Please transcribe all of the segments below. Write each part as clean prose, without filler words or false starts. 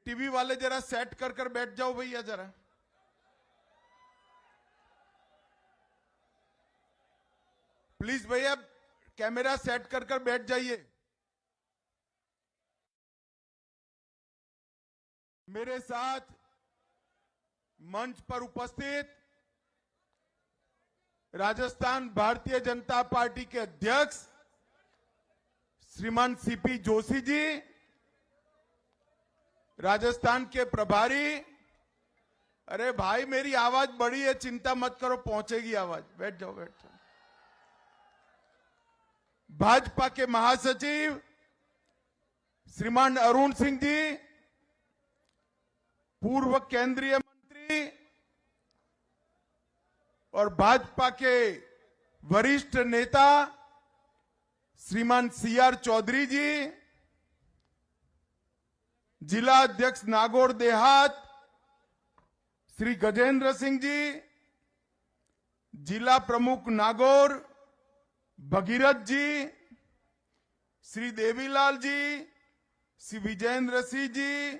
TV वाले जरा set कर कर बैठ जाओ भैया जरा। प्लीज भैया कैमरा सेट कर कर बैठ जाइए। मेरे साथ मंच पर उपस्थित राजस्थान भारतीय जनता पार्टी के अध्यक्ष श्रीमान सीपी जोशी जी, राजस्थान के प्रभारी, अरे भाई मेरी आवाज बड़ी है, चिंता मत करो पहुंचेगी आवाज, बैठ जाओ बैठ जाओ। भाजपा के महासचिव श्रीमान अरुण सिंह जी, पूर्व केंद्रीय मंत्री और भाजपा के वरिष्ठ नेता श्रीमान सीआर चौधरी जी, जिला अध्यक्ष नागौर देहात श्री गजेंद्र सिंह जी, जिला प्रमुख नागौर भगीरथ जी, श्री देवीलाल जी, श्री विजेंद्र सिंह जी,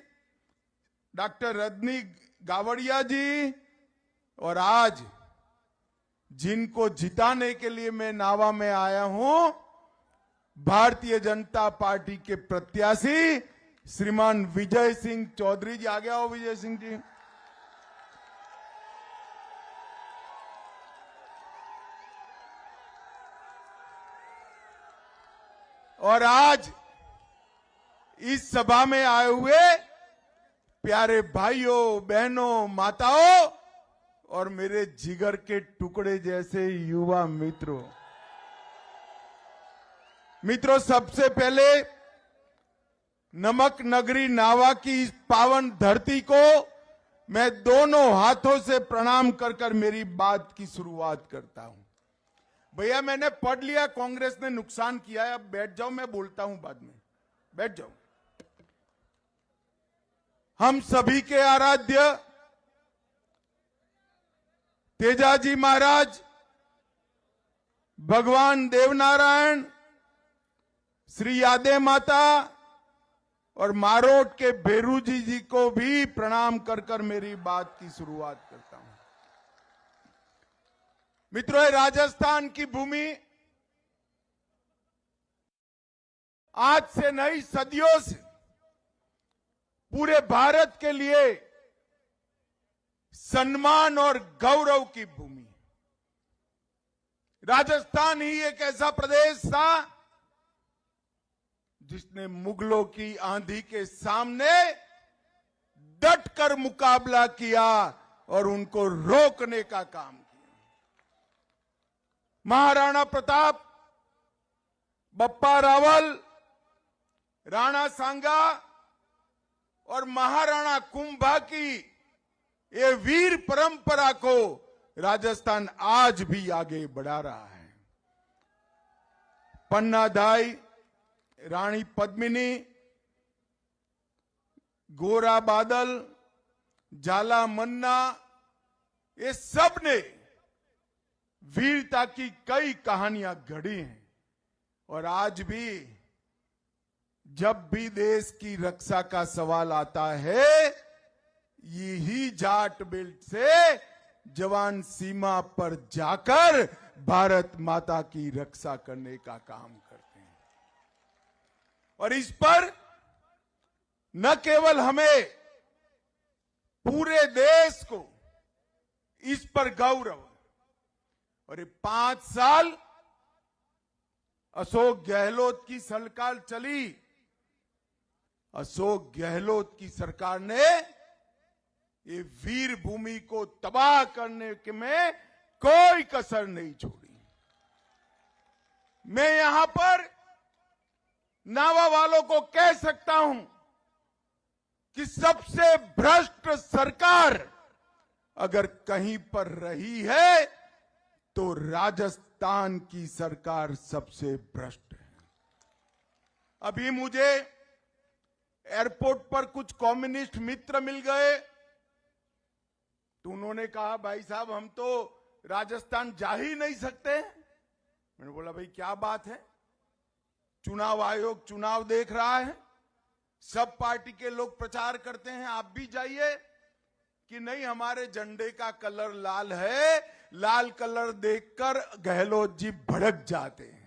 डॉक्टर रजनी गावड़िया जी, और आज जिनको जिताने के लिए मैं नावा में आया हूं, भारतीय जनता पार्टी के प्रत्याशी श्रीमान विजय सिंह चौधरी जी। आ गया हो विजय सिंह जी। और आज इस सभा में आए हुए प्यारे भाइयों बहनों माताओं और मेरे जिगर के टुकड़े जैसे युवा मित्रों, सबसे पहले नमक नगरी नावा की इस पावन धरती को मैं दोनों हाथों से प्रणाम कर कर मेरी बात की शुरुआत करता हूं। भैया मैंने पढ़ लिया, कांग्रेस ने नुकसान किया है, अब बैठ जाओ, मैं बोलता हूं बाद में, बैठ जाओ। हम सभी के आराध्य तेजाजी महाराज, भगवान देवनारायण, श्री यादे माता और मारोट के भेरूजी जी को भी प्रणाम कर कर मेरी बात की शुरुआत करता हूं। मित्रों, राजस्थान की भूमि आज से नहीं सदियों से पूरे भारत के लिए सम्मान और गौरव की भूमि। राजस्थान ही एक ऐसा प्रदेश था जिसने मुगलों की आंधी के सामने डटकर मुकाबला किया और उनको रोकने का काम किया। महाराणा प्रताप, बप्पा रावल, राणा सांगा और महाराणा कुंभा की ये वीर परंपरा को राजस्थान आज भी आगे बढ़ा रहा है। पन्नाधाई, रानी पद्मिनी, गोरा बादल, जाला मन्ना, ये सब ने वीरता की कई कहानियां गढ़ी हैं। और आज भी जब भी देश की रक्षा का सवाल आता है, यही जाट बेल्ट से जवान सीमा पर जाकर भारत माता की रक्षा करने का काम करते हैं। और इस पर न केवल हमें, पूरे देश को इस पर गौरव। और ये 5 साल अशोक गहलोत की सरकार चली, अशोक गहलोत की सरकार ने ये वीर भूमि को तबाह करने के में कोई कसर नहीं छोड़ी। मैं यहां पर नावा वालों को कह सकता हूं कि सबसे भ्रष्ट सरकार अगर कहीं पर रही है तो राजस्थान की सरकार सबसे भ्रष्ट है। अभी मुझे एयरपोर्ट पर कुछ कम्युनिस्ट मित्र मिल गए, तो उन्होंने कहा भाई साहब हम तो राजस्थान जा ही नहीं सकते। मैंने बोला भाई क्या बात है, चुनाव आयोग चुनाव देख रहा है, सब पार्टी के लोग प्रचार करते हैं, आप भी जाइए कि नहीं हमारे झंडे का कलर लाल है, लाल कलर देखकर गहलोत जी भड़क जाते हैं।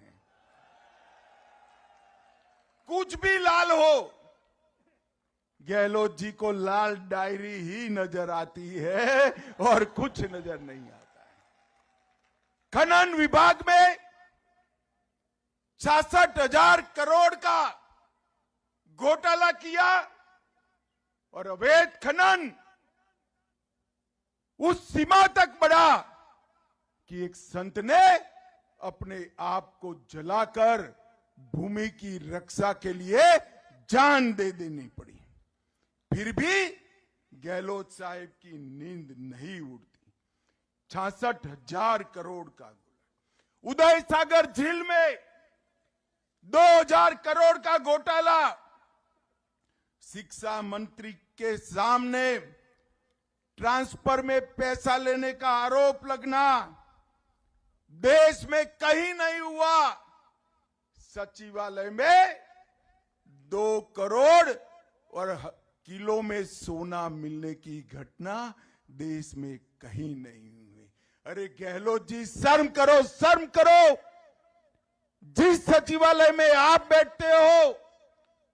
कुछ भी लाल हो, गहलोत जी को लाल डायरी ही नजर आती है और कुछ नजर नहीं आता है। खनन विभाग में 66,000 करोड़ का घोटाला किया और अवैध खनन उस सीमा तक बढ़ा कि एक संत ने अपने आप को जलाकर भूमि की रक्षा के लिए जान दे देनी पड़ी। फिर भी गहलोत साहब की नींद नहीं उड़ती। 66,000 करोड़ का उदय सागर झील में 2,000 करोड़ का घोटाला, शिक्षा मंत्री के सामने ट्रांसफर में पैसा लेने का आरोप लगना देश में कहीं नहीं हुआ। सचिवालय में 2 करोड़ और किलो में सोना मिलने की घटना देश में कहीं नहीं हुई। अरे गहलोत जी शर्म करो, शर्म करो। जिस सचिवालय में आप बैठते हो,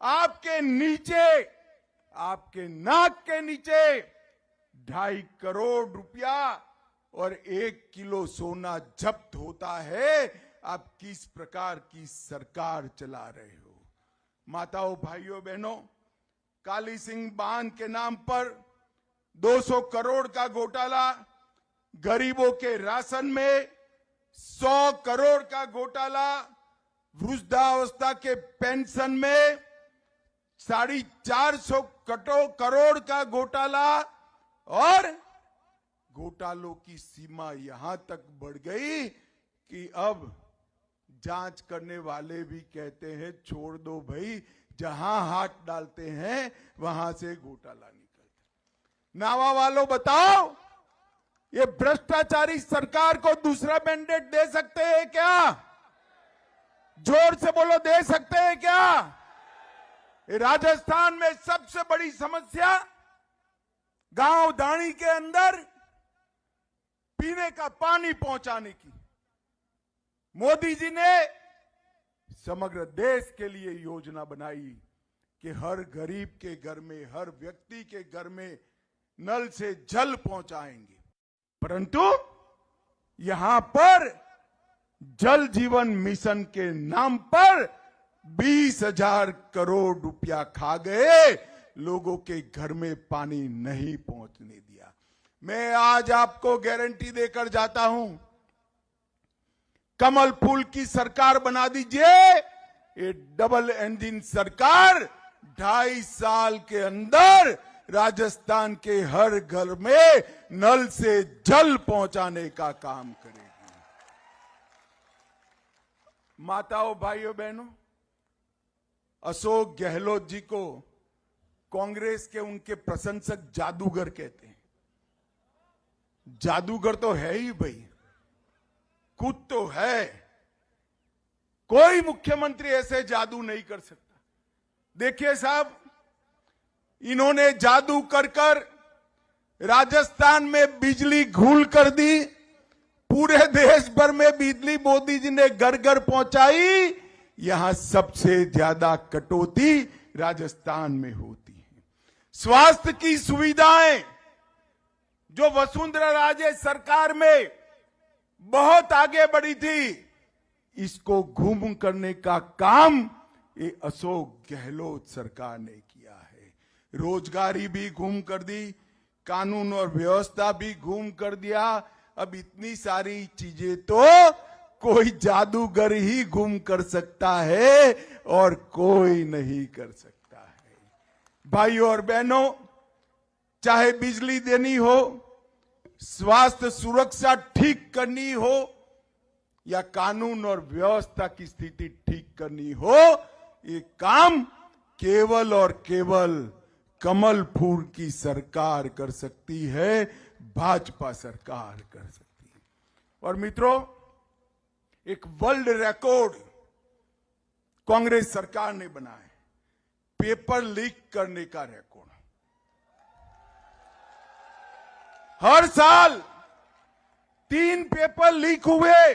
आपके नीचे, आपके नाक के नीचे 2.5 करोड़ रुपया और 1 किलो सोना जब्त होता है। आप किस प्रकार की सरकार चला रहे हो? माताओं, भाइयों, बहनों, काली सिंह बांध के नाम पर 200 करोड़ का घोटाला, गरीबों के राशन में 100 करोड़ का घोटाला, वृद्धावस्था के पेंशन में 450 करोड़ का घोटाला और घोटालों की सीमा यहां तक बढ़ गई कि अब जांच करने वाले भी कहते हैं छोड़ दो भाई, जहां हाथ डालते हैं वहां से घोटाला निकलता। नावा वालों बताओ, ये भ्रष्टाचारी सरकार को दूसरा मैंडेट दे सकते हैं क्या? जोर से बोलो, दे सकते हैं क्या? राजस्थान में सबसे बड़ी समस्या गांव दाणी के अंदर पीने का पानी पहुंचाने की मोदी जी ने समग्र देश के लिए योजना बनाई कि हर गरीब के घर में, हर व्यक्ति के घर में नल से जल पहुंचाएंगे। परंतु यहां पर जल जीवन मिशन के नाम पर 20,000 करोड़ रुपया खा गए, लोगों के घर में पानी नहीं पहुंचने दिया। मैं आज आपको गारंटी देकर जाता हूं, कमल फूल की सरकार बना दीजिए। ये डबल इंजन सरकार 2.5 साल के अंदर राजस्थान के हर घर में नल से जल पहुंचाने का काम करेगी। माताओं, भाइयों, बहनों, अशोक गहलोत जी को कांग्रेस के उनके प्रशंसक जादूगर कहते हैं। जादूगर तो है ही भाई, कुछ तो है। कोई मुख्यमंत्री ऐसे जादू नहीं कर सकता। देखिए साहब, इन्होंने जादू कर कर राजस्थान में बिजली घूल कर दी, पूरे देश भर में बिजली मोदी जी ने घर घर पहुंचाई। यहां सबसे ज्यादा कटौती राजस्थान में होती है। स्वास्थ्य की सुविधाएं जो वसुंधरा राजे सरकार में बहुत आगे बढ़ी थी, इसको घूम करने का काम ये अशोक गहलोत सरकार ने किया है। रोजगारी भी घूम कर दी, कानून और व्यवस्था भी घूम कर दिया। अब इतनी सारी चीजें तो कोई जादूगर ही घूम कर सकता है और कोई नहीं कर सकता है। भाइयों और बहनों, चाहे बिजली देनी हो, स्वास्थ्य सुरक्षा ठीक करनी हो या कानून और व्यवस्था की स्थिति ठीक करनी हो, ये काम केवल और केवल कमल फूल की सरकार कर सकती है, भाजपा सरकार कर सकती है। और मित्रों, एक वर्ल्ड रिकॉर्ड कांग्रेस सरकार ने बनाया है। पेपर लीक करने का रिकॉर्ड। हर साल 3 पेपर लीक हुए।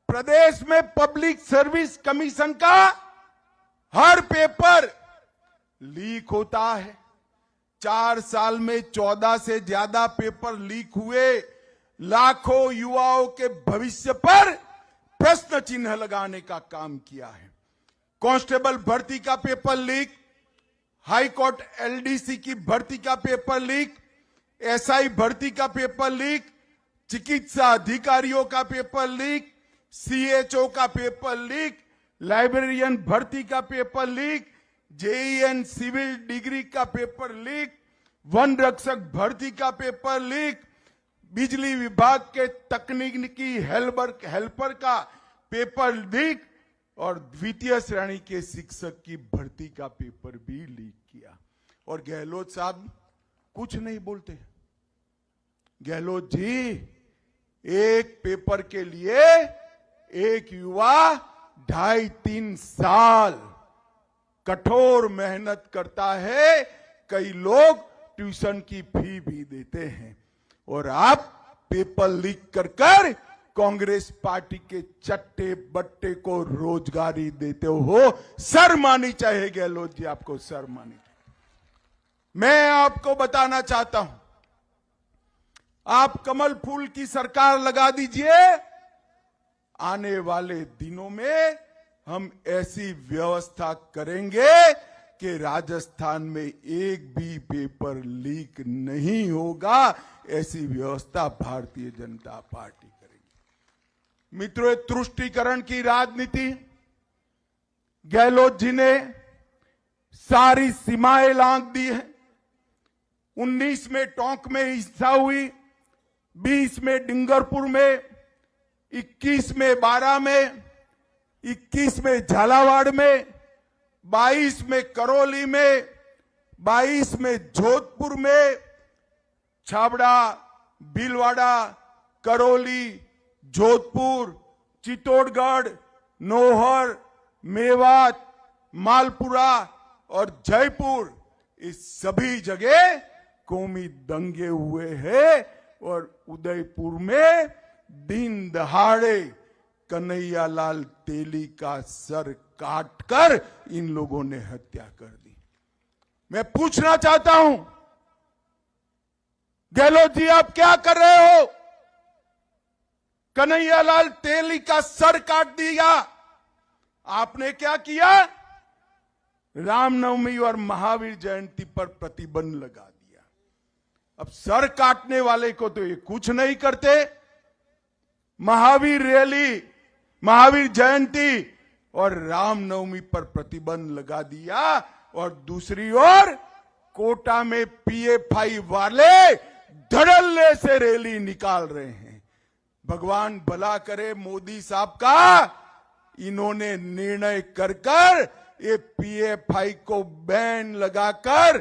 प्रदेश में पब्लिक सर्विस कमीशन का हर पेपर लीक होता है। 4 साल में 14 से ज्यादा पेपर लीक हुए। लाखों युवाओं के भविष्य पर प्रश्न चिन्ह लगाने का काम किया है। कांस्टेबल भर्ती का paper leak, high court LDC की भर्ती का पेपर लीक, एसआई भर्ती का पेपर लीक, चिकित्सा अधिकारियों का पेपर लीक, सीएचओ का पेपर लीक, लाइब्रेरियन भर्ती का paper leak, JEN civil degree का पेपर लीक, वन रक्षक भर्ती का पेपर लीक, बिजली विभाग के तकनीकी हेल्पर का पेपर लीक और द्वितीय श्रेणी के शिक्षक की भर्ती का पेपर भी लीक किया। और गहलोत साहब कुछ नहीं बोलते। गहलोत जी एक पेपर के लिए एक युवा 2.5-3 साल कठोर मेहनत करता है। कई लोग ट्यूशन की फी भी देते हैं और आप पेपर लीक कर कांग्रेस पार्टी के चट्टे बट्टे को रोजगारी देते हो। शर्म आनी चाहिए गहलोत जी, आपको शर्म आनी चाहिए। मैं आपको बताना चाहता हूं, आप कमल फूल की सरकार लगा दीजिए। आने वाले दिनों में हम ऐसी व्यवस्था करेंगे कि राजस्थान में एक भी पेपर लीक नहीं होगा। ऐसी व्यवस्था भारतीय जनता पार्टी करेगी। मित्रों, तुष्टीकरण की राजनीति गहलोत जी ने सारी सीमाएं लांघ दी है। 19 में टोंक में हिंसा हुई, 20 में डिंगरपुर में, 21 में बारा में, 21 में झालावाड़ में, 22 में करौली में, 22 में जोधपुर में, छाबड़ा, भीलवाड़ा, करौली, जोधपुर, चित्तौड़गढ़, नौहर, मेवात, मालपुरा और जयपुर, इस सभी जगह कौमी दंगे हुए हैं। और उदयपुर में दिन दहाड़े कन्हैयालाल तेली का सर काटकर इन लोगों ने हत्या कर दी। मैं पूछना चाहता हूं, गहलोत जी आप क्या कर रहे हो? कन्हैयालाल तेली का सर काट दिया। आपने क्या किया? रामनवमी और महावीर जयंती पर प्रतिबंध लगा दिया। अब सर काटने वाले को तो ये कुछ नहीं करते। महावीर रैली, महावीर जयंती और रामनवमी पर प्रतिबंध लगा दिया। और दूसरी ओर कोटा में पीएफआई वाले धड़ल्ले से रैली निकाल रहे हैं। भगवान भला करे मोदी साहब का, इन्होंने निर्णय कर ये पीएफआई को बैन लगाकर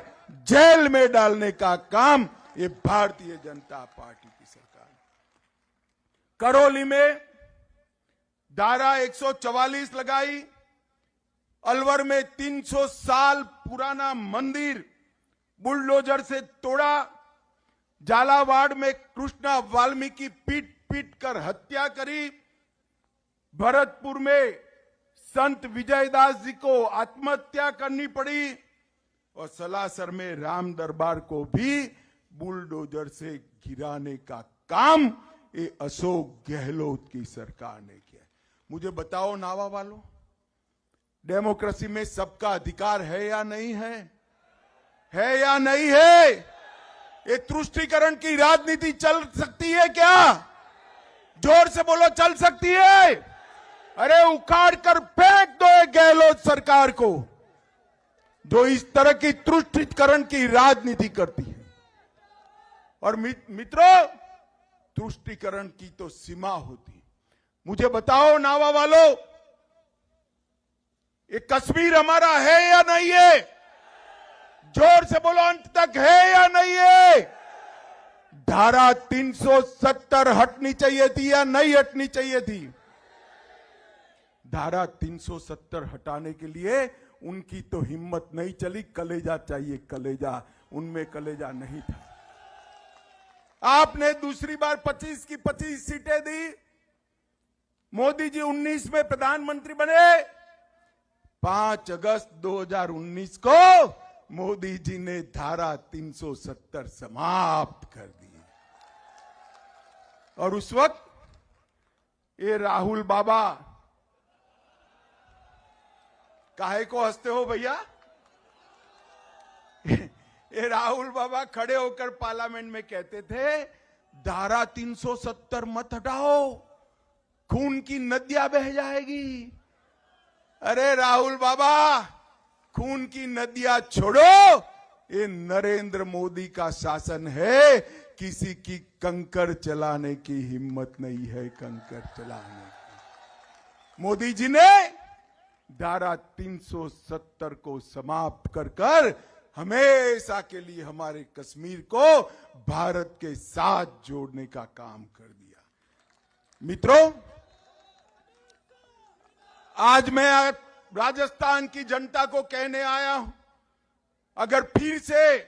जेल में डालने का काम ये भारतीय जनता पार्टी की सरकार। करौली में धारा 144 लगाई, अलवर में 300 साल पुराना मंदिर बुलडोजर से तोड़ा, झालावाड़ में कृष्णा वाल्मीकि पीट पीट कर हत्या करी, भरतपुर में संत विजयदास जी को आत्महत्या करनी पड़ी और सलासर में राम दरबार को भी बुलडोजर से गिराने का काम ये अशोक गहलोत की सरकार ने किया। मुझे बताओ नावा वालों, डेमोक्रेसी में सबका अधिकार है या नहीं है? है या नहीं है? ये तुष्टीकरण की राजनीति चल सकती है क्या? जोर से बोलो, चल सकती है? अरे उखाड़ कर फेंक दो गहलोत सरकार को, जो इस तरह की तुष्टीकरण की राजनीति करती है। और मित्रों, तुष्टीकरण की तो सीमा होती है। मुझे बताओ नावा वालों, ये कश्मीर हमारा है या नहीं है? जोर से बोलो, अंत तक है या नहीं है? धारा 370 हटनी चाहिए थी या नहीं हटनी चाहिए थी? धारा 370 हटाने के लिए उनकी तो हिम्मत नहीं चली। कलेजा चाहिए, कलेजा, उनमें कलेजा नहीं था। आपने दूसरी बार 25 की 25 सीटें दी। मोदी जी 19 में प्रधानमंत्री बने। 5 अगस्त 2019 को मोदी जी ने धारा 370 समाप्त कर दी। और उस वक्त ये राहुल बाबा, काहे को हंसते हो भैया? ये राहुल बाबा खड़े होकर पार्लियामेंट में कहते थे, धारा 370 मत हटाओ, खून की नदियां बह जाएगी। अरे राहुल बाबा, खून की नदियां छोड़ो, ये नरेंद्र मोदी का शासन है। किसी की कंकर चलाने की हिम्मत नहीं है, कंकर चलाने की। मोदी जी ने धारा 370 को समाप्त कर हमेशा के लिए हमारे कश्मीर को भारत के साथ जोड़ने का काम कर दिया। मित्रों, आज मैं राजस्थान की जनता को कहने आया हूं, अगर फिर से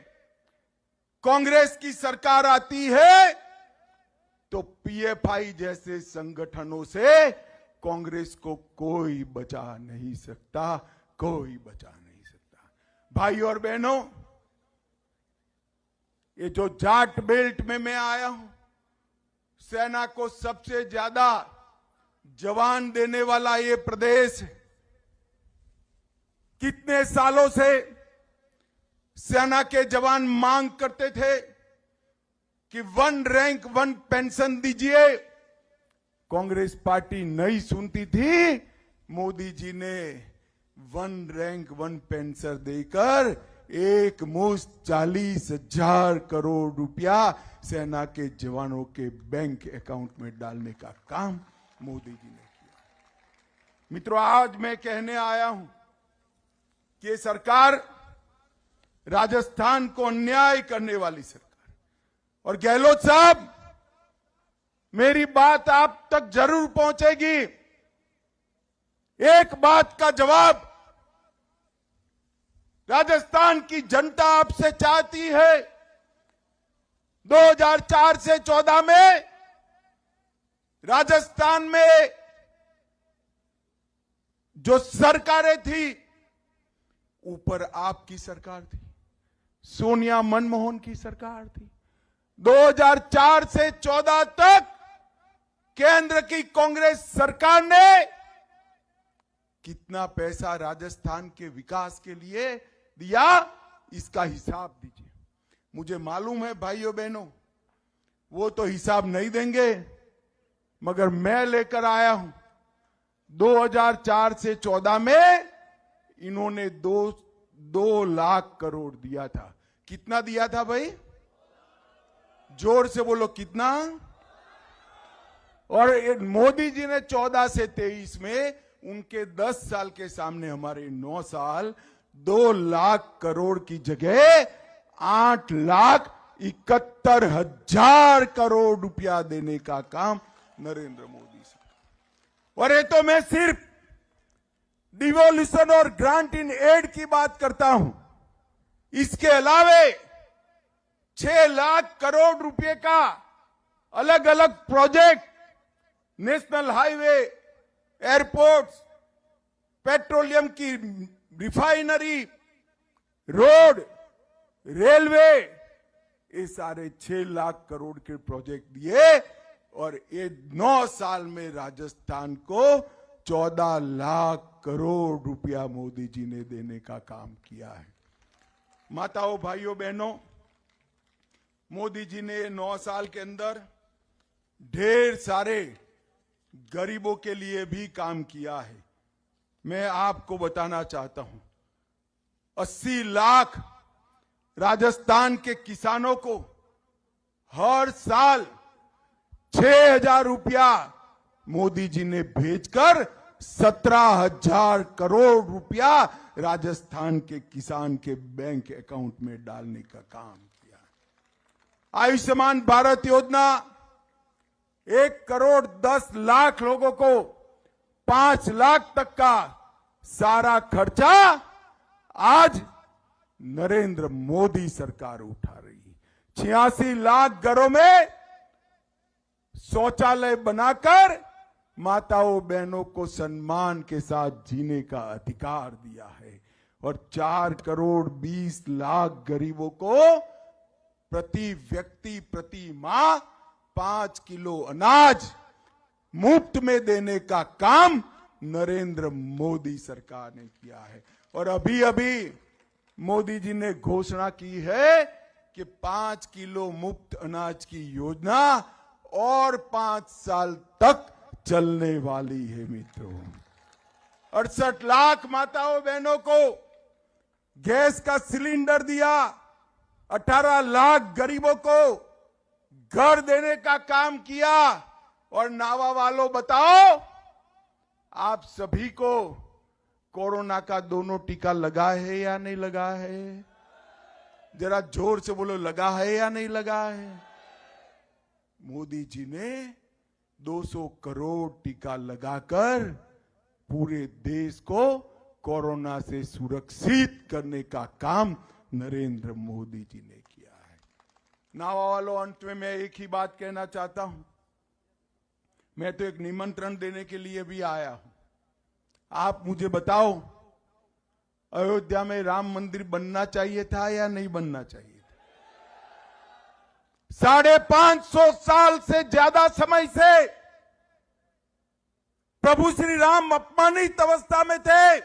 कांग्रेस की सरकार आती है तो पीएफआई जैसे संगठनों से कांग्रेस को कोई बचा नहीं सकता, कोई बचा नहीं सकता। भाई और बहनों, ये जो जाट बेल्ट में मैं आया हूं, सेना को सबसे ज्यादा जवान देने वाला ये प्रदेश है। कितने सालों से सेना के जवान मांग करते थे कि 1 रैंक 1 पेंशन दीजिए। कांग्रेस पार्टी नहीं सुनती थी। मोदी जी ने 1 रैंक 1 पेंशन देकर एक मुश्त 40,000 करोड़ रुपया सेना के जवानों के बैंक अकाउंट में डालने का काम मोदी जी ने किया। मित्रों, आज मैं कहने आया हूं कि ये सरकार राजस्थान को अन्याय करने वाली सरकार। और गहलोत साहब, मेरी बात आप तक जरूर पहुंचेगी। एक बात का जवाब राजस्थान की जनता आपसे चाहती है। 2004 से 14 में राजस्थान में जो सरकारें थी, ऊपर आपकी सरकार थी, सोनिया मनमोहन की सरकार थी। 2004 से 14 तक केंद्र की कांग्रेस सरकार ने कितना पैसा राजस्थान के विकास के लिए दिया, इसका हिसाब दीजिए। मुझे मालूम है भाइयों बहनों, वो तो हिसाब नहीं देंगे, मगर मैं लेकर आया हूं। 2004 से 14 में इन्होंने 2 लाख करोड़ दिया था। कितना दिया था भाई? जोर से बोलो, कितना? और मोदी जी ने 14 से 23 में, उनके 10 साल के सामने हमारे 9 साल, 2 लाख करोड़ की जगह 8,71,000 करोड़ रुपया देने का काम नरेंद्र मोदी से। और ये तो मैं सिर्फ डिवोल्यूशन और ग्रांट इन एड की बात करता हूं। इसके अलावे 6 लाख करोड़ रुपए का अलग अलग project, national highway, airports, petroleum की रिफाइनरी, रोड, रेलवे, ये सारे 6 लाख करोड़ के प्रोजेक्ट दिए। और ये 9 साल में राजस्थान को 14 लाख करोड़ रुपया मोदी जी ने देने का काम किया है। माताओं, भाइयों, बहनों, मोदी जी ने 9 साल के अंदर ढेर सारे गरीबों के लिए भी काम किया है। मैं आपको बताना चाहता हूं, 80 लाख राजस्थान के किसानों को हर साल 6,000 रुपया मोदी जी ने भेजकर 17,000 करोड़ रुपया राजस्थान के किसान के बैंक अकाउंट में डालने का काम किया। आयुष्मान भारत योजना 1,10,00,000 लोगों को 5 लाख तक का सारा खर्चा आज नरेंद्र मोदी सरकार उठा रही है। 86 लाख घरों में शौचालय बनाकर माताओं बहनों को सम्मान के साथ जीने का अधिकार दिया है और 4 करोड़ 20 लाख गरीबों को प्रति व्यक्ति प्रति माह 5 किलो अनाज मुफ्त में देने का काम नरेंद्र मोदी सरकार ने किया है। और अभी अभी मोदी जी ने घोषणा की है कि 5 किलो मुफ्त अनाज की योजना और 5 साल तक चलने वाली है। मित्रों, 68 लाख माताओं बहनों को गैस का सिलेंडर दिया, 18 लाख गरीबों को घर देने का काम किया। और नावा वालों बताओ, आप सभी को कोरोना का दोनों टीका लगा है या नहीं लगा है? जरा जोर से बोलो, लगा है या नहीं लगा है? मोदी जी ने 200 करोड़ टीका लगाकर पूरे देश को कोरोना से सुरक्षित करने का काम नरेंद्र मोदी जी ने किया है। नावा वालों, अंत में मैं एक ही बात कहना चाहता हूं। मैं तो एक निमंत्रण देने के लिए भी आया हूं। आप मुझे बताओ, अयोध्या में राम मंदिर बनना चाहिए था या नहीं बनना चाहिए था? 550 साल से ज्यादा समय से प्रभु श्री राम अपमानित अवस्था में थे।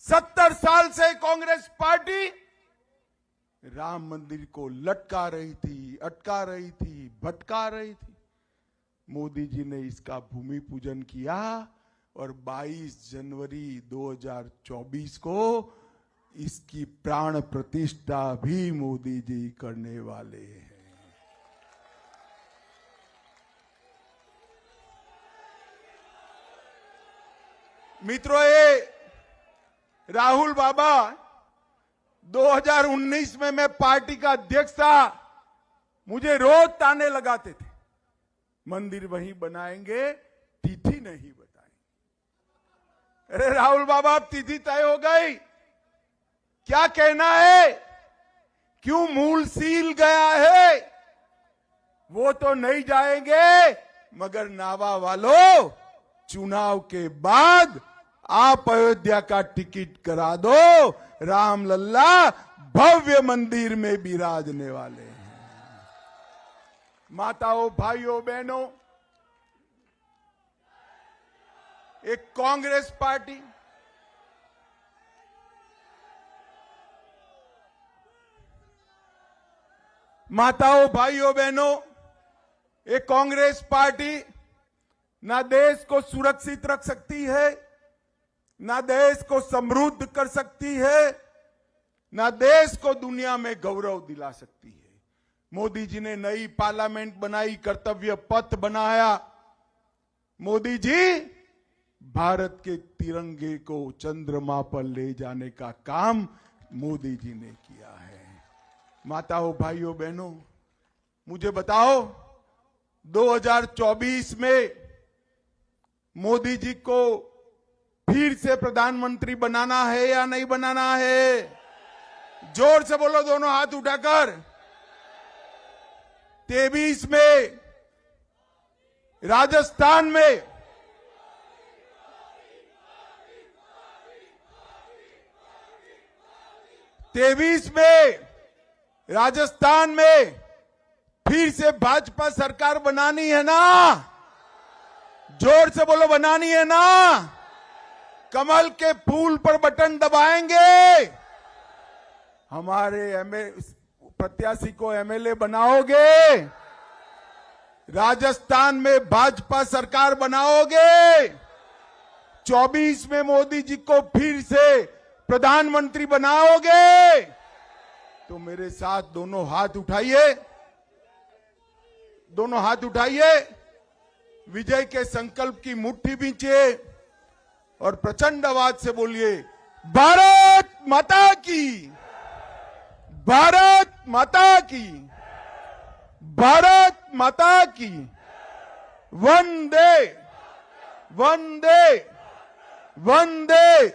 70 साल से कांग्रेस पार्टी राम मंदिर को लटका रही थी, अटका रही थी, भटका रही थी। मोदी जी ने इसका भूमि पूजन किया और 22 जनवरी 2024 को इसकी प्राण प्रतिष्ठा भी मोदी जी करने वाले हैं। मित्रों, ये राहुल बाबा 2019 में मैं पार्टी का अध्यक्ष था, मुझे रोज ताने लगाते थे, मंदिर वहीं बनाएंगे, तिथि नहीं बताएंगे। अरे राहुल बाबा, अब तिथि तय हो गई, क्या कहना है? क्यों मूल सील गया है? वो तो नहीं जाएंगे, मगर नावा वालों, चुनाव के बाद आप अयोध्या का टिकट करा दो, राम लल्ला भव्य मंदिर में विराजने वाले हैं। माताओं, भाइयों, बहनों, एक कांग्रेस पार्टी एक कांग्रेस पार्टी ना देश को सुरक्षित रख सकती है, ना देश को समृद्ध कर सकती है, ना देश को दुनिया में गौरव दिला सकती है। मोदी जी ने नई पार्लियामेंट बनाई, कर्तव्य पथ बनाया। मोदी जी भारत के तिरंगे को चंद्रमा पर ले जाने का काम मोदी जी ने किया है। माताओं, भाइयों, बहनों, मुझे बताओ, 2024 में मोदी जी को फिर से प्रधानमंत्री बनाना है या नहीं बनाना है? जोर से बोलो, दोनों हाथ उठाकर। 23 में राजस्थान में राजस्थान में फिर से भाजपा सरकार बनानी है ना? जोर से बोलो, बनानी है ना? कमल के फूल पर बटन दबाएंगे, हमारे प्रत्याशी को एमएलए बनाओगे, राजस्थान में भाजपा सरकार बनाओगे, 24 में मोदी जी को फिर से प्रधानमंत्री बनाओगे, तो मेरे साथ दोनों हाथ उठाइए, दोनों हाथ उठाइए, विजय के संकल्प की मुट्ठी बींचिए और प्रचंड आवाज से बोलिए, भारत माता की, भारत माता की, भारत माता की, वंदे वंदे वंदे